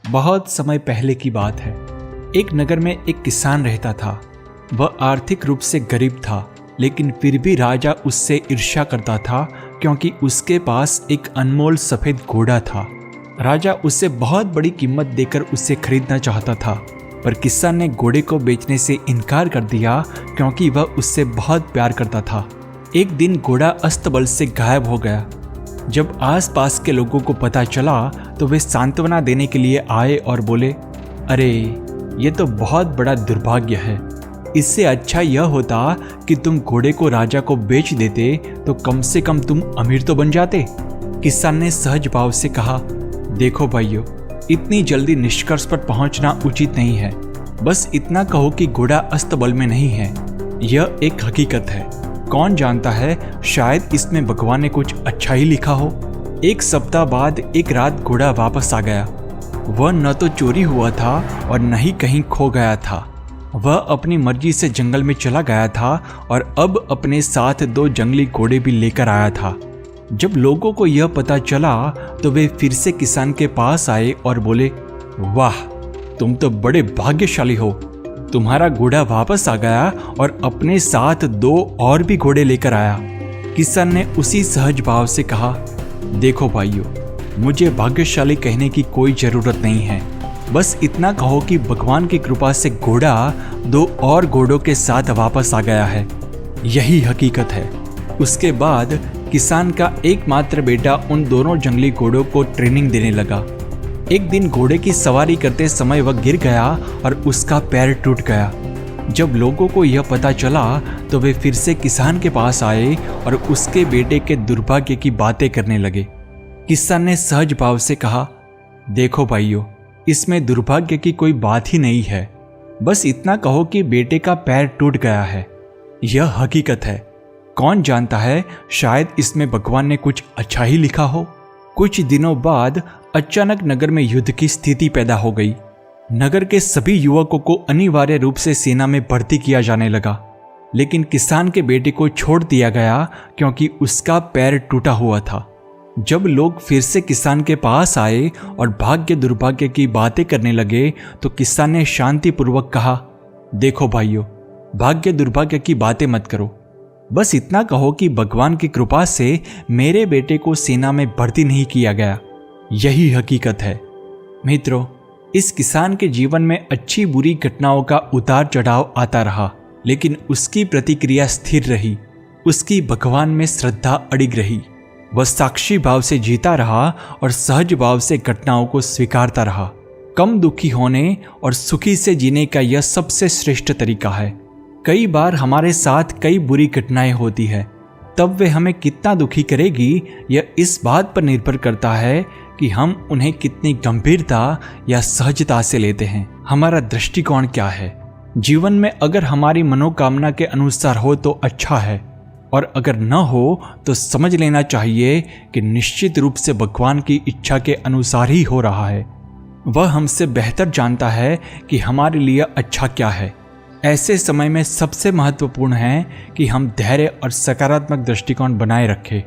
बहुत समय पहले की बात है। एक नगर में एक किसान रहता था। वह आर्थिक रूप से गरीब था, लेकिन फिर भी राजा उससे ईर्ष्या करता था क्योंकि उसके पास एक अनमोल सफेद घोड़ा था। राजा उससे बहुत बड़ी कीमत देकर उसे खरीदना चाहता था, पर किसान ने घोड़े को बेचने से इनकार कर दिया क्योंकि वह उससे बहुत प्यार करता था। एक दिन घोड़ा अस्तबल से गायब हो गया। जब आसपास के लोगों को पता चला तो वे सांत्वना देने के लिए आए और बोले, अरे ये तो बहुत बड़ा दुर्भाग्य है। इससे अच्छा यह होता कि तुम घोड़े को राजा को बेच देते तो कम से कम तुम अमीर तो बन जाते। किसान ने सहज भाव से कहा, देखो भाइयों, इतनी जल्दी निष्कर्ष पर पहुंचना उचित नहीं है। बस इतना कहो कि घोड़ा अस्तबल में नहीं है। यह एक हकीकत है। कौन जानता है, शायद इसमें भगवान ने कुछ अच्छा ही लिखा हो। एक सप्ताह बाद एक रात घोड़ा वापस आ गया। वह न तो चोरी हुआ था और न ही कहीं खो गया था। वह अपनी मर्जी से जंगल में चला गया था और अब अपने साथ 2 जंगली घोड़े भी लेकर आया था। जब लोगों को यह पता चला तो वे फिर से किसान के पास आए और बोले, वाह, तुम तो बड़े भाग्यशाली हो। तुम्हारा घोड़ा वापस आ गया और अपने साथ 2 और भी घोड़े लेकर आया। किसान ने उसी सहज भाव से कहा, देखो भाइयों, मुझे भाग्यशाली कहने की कोई जरूरत नहीं है। बस इतना कहो कि भगवान की कृपा से घोड़ा 2 और घोड़ों के साथ वापस आ गया है। यही हकीकत है। उसके बाद किसान का एकमात्र बेटा उन दोनों जंगली घोड़ों को ट्रेनिंग देने लगा। एक दिन घोड़े की सवारी करते समय वह गिर गया और उसका पैर टूट गया। जब लोगों को यह पता चला तो वे फिर से किसान के पास आए और उसके बेटे के दुर्भाग्य की बातें करने लगे। किसान ने सहज भाव से कहा, देखो भाइयों, इसमें दुर्भाग्य की कोई बात ही नहीं है। बस इतना कहो कि बेटे का पैर टूट गया है। यह हकीकत है। कौन जानता है, शायद इसमें भगवान ने कुछ अच्छा ही लिखा हो। कुछ दिनों बाद अचानक नगर में युद्ध की स्थिति पैदा हो गई। नगर के सभी युवकों को अनिवार्य रूप से सेना में भर्ती किया जाने लगा, लेकिन किसान के बेटे को छोड़ दिया गया क्योंकि उसका पैर टूटा हुआ था। जब लोग फिर से किसान के पास आए और भाग्य दुर्भाग्य की बातें करने लगे तो किसान ने शांतिपूर्वक कहा, देखो भाइयों, भाग्य दुर्भाग्य की बातें मत करो। बस इतना कहो कि भगवान की कृपा से मेरे बेटे को सेना में भर्ती नहीं किया गया। यही हकीकत है। मित्रों, इस किसान के जीवन में अच्छी बुरी घटनाओं का उतार चढ़ाव आता रहा, लेकिन उसकी प्रतिक्रिया स्थिर रही। उसकी भगवान में श्रद्धा अडिग रही। वह साक्षी भाव से जीता रहा और सहज भाव से घटनाओं को स्वीकारता रहा। कम दुखी होने और सुखी से जीने का यह सबसे श्रेष्ठ तरीका है। कई बार हमारे साथ कई बुरी घटनाएं होती है, तब वे हमें कितना दुखी करेगी यह इस बात पर निर्भर करता है कि हम उन्हें कितनी गंभीरता या सहजता से लेते हैं। हमारा दृष्टिकोण क्या है। जीवन में अगर हमारी मनोकामना के अनुसार हो तो अच्छा है, और अगर न हो तो समझ लेना चाहिए कि निश्चित रूप से भगवान की इच्छा के अनुसार ही हो रहा है। वह हमसे बेहतर जानता है कि हमारे लिए अच्छा क्या है। ऐसे समय में सबसे महत्वपूर्ण है कि हम धैर्य और सकारात्मक दृष्टिकोण बनाए रखें।